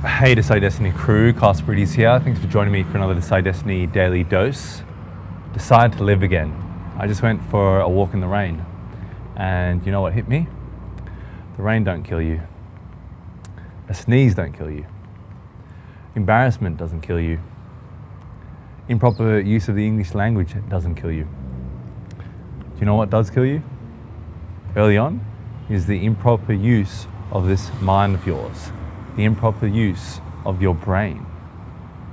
Hey, Decide Destiny crew, Carl Sprides here. Thanks for joining me for another Decide Destiny daily dose. Decide to live again. I just went for a walk in the rain, and you know what hit me? The rain don't kill you. A sneeze don't kill you. Embarrassment doesn't kill you. Improper use of the English language doesn't kill you. Do you know what does kill you? Early on is the improper use of this mind of yours. The improper use of your brain.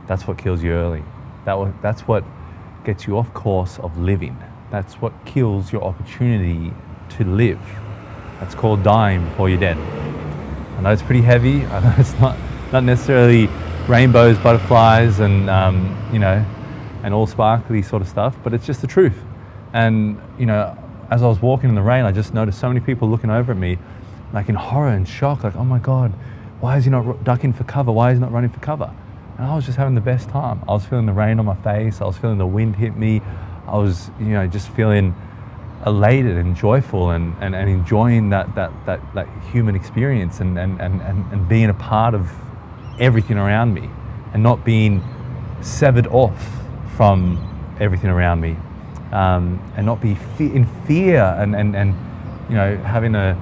That's what kills you early. That's what gets you off course of living. That's what kills your opportunity to live. That's called dying before you're dead. I know it's pretty heavy. I know it's not necessarily rainbows, butterflies, and and all sparkly sort of stuff, but it's just the truth. And as I was walking in the rain, I just noticed so many people looking over at me, like in horror and shock, like, oh my God, why is he not ducking for cover? Why is he not running for cover? And I was just having the best time. I was feeling the rain on my face. I was feeling the wind hit me. I was, just feeling elated and joyful and enjoying that human experience and being a part of everything around me and not being severed off from everything around me, and not be in fear and having a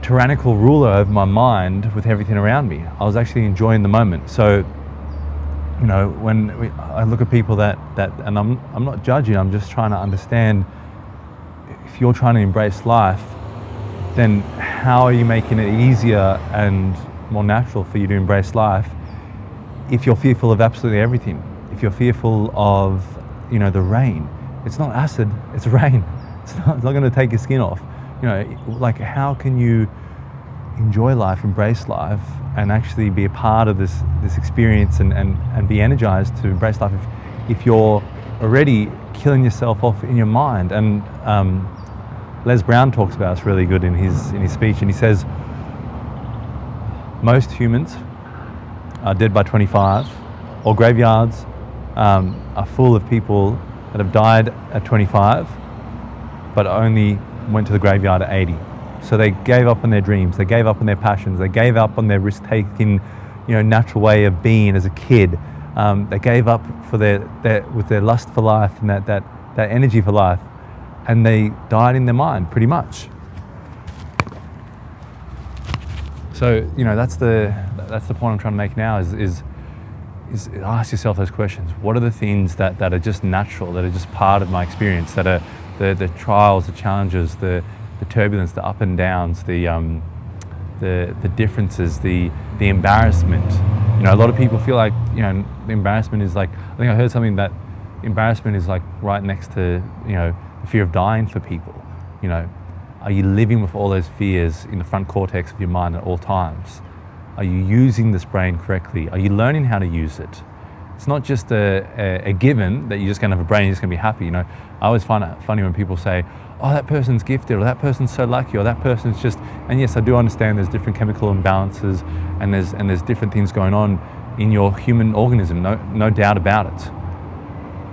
tyrannical ruler over my mind with everything around me. I was actually enjoying the moment. So, when I look at people that, and I'm not judging, I'm just trying to understand, if you're trying to embrace life, then how are you making it easier and more natural for you to embrace life if you're fearful of absolutely everything? If you're fearful of, the rain, it's not acid, it's rain. It's not going to take your skin off. How can you enjoy life, embrace life, and actually be a part of this experience and be energized to embrace life if you're already killing yourself off in your mind? And Les Brown talks about this really good in his speech, and he says most humans are dead by 25, or graveyards are full of people that have died at 25 but only went to the graveyard at 80. So they gave up on their dreams, they gave up on their passions, they gave up on their risk-taking, natural way of being as a kid. They gave up for with their lust for life and that energy for life, and they died in their mind, pretty much. So that's the point I'm trying to make now is ask yourself those questions. What are the things that are just natural, that are just part of my experience, that are the trials, the challenges, the turbulence, the up and downs, the differences, the embarrassment. A lot of people feel like the embarrassment is like, I think I heard something that embarrassment is like right next to the fear of dying for people. Are you living with all those fears in the front cortex of your mind at all times? Are you using this brain correctly? Are you learning how to use it? It's not just a given that you're just going to have a brain, you're just going to be happy. I always find it funny when people say, oh, that person's gifted, or that person's so lucky, or that person's just, and yes, I do understand there's different chemical imbalances and there's different things going on in your human organism, no doubt about it.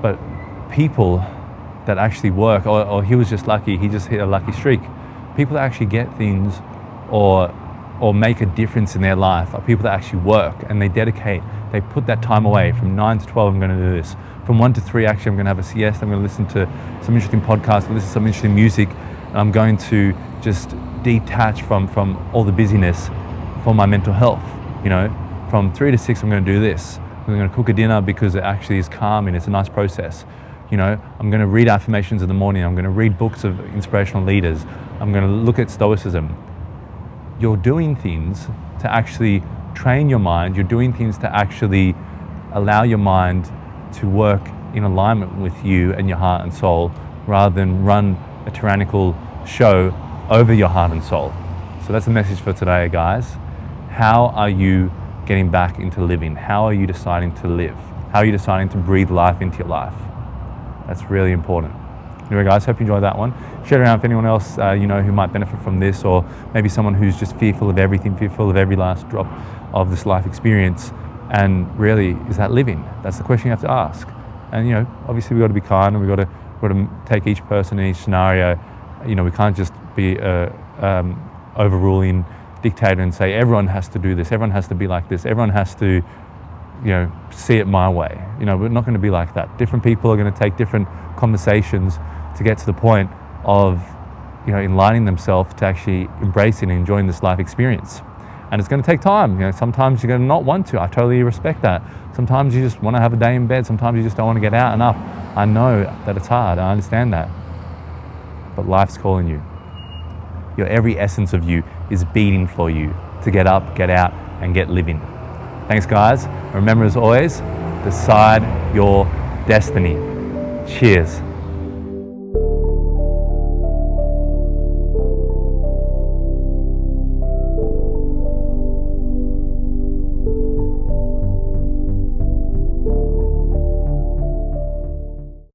But people that actually work, or he was just lucky, he just hit a lucky streak. People that actually get things or make a difference in their life are people that actually work and they dedicate. They put that time away. From 9 to 12, I'm going to do this. From 1 to 3, actually, I'm going to have a siesta. I'm going to listen to some interesting podcasts, listen to some interesting music, and I'm going to just detach from all the busyness for my mental health. From 3 to 6, I'm going to do this. I'm going to cook a dinner because it actually is calming. It's a nice process. I'm going to read affirmations in the morning. I'm going to read books of inspirational leaders. I'm going to look at Stoicism. You're doing things to actually train your mind. You're doing things to actually allow your mind to work in alignment with you and your heart and soul, rather than run a tyrannical show over your heart and soul. So that's the message for today, guys. How are you getting back into living? How are you deciding to live? How are you deciding to breathe life into your life? That's really important. Anyway, guys, hope you enjoyed that one. Share it around for anyone else who might benefit from this, or maybe someone who's just fearful of everything, fearful of every last drop of this life experience. And really, is that living? That's the question you have to ask. And obviously, we've got to be kind, and we've got to take each person in each scenario. We can't just be overruling dictator and say everyone has to do this, everyone has to be like this, everyone has to, see it my way. We're not going to be like that. Different people are going to take different conversations to get to the point of, enlightening themselves to actually embracing and enjoying this life experience. And it's going to take time. Sometimes you're going to not want to. I totally respect that. Sometimes you just want to have a day in bed. Sometimes you just don't want to get out enough. I know that it's hard. I understand that. But life's calling you. Every essence of you is beating for you to get up, get out, and get living. Thanks, guys. Remember, as always, decide your destiny. Cheers.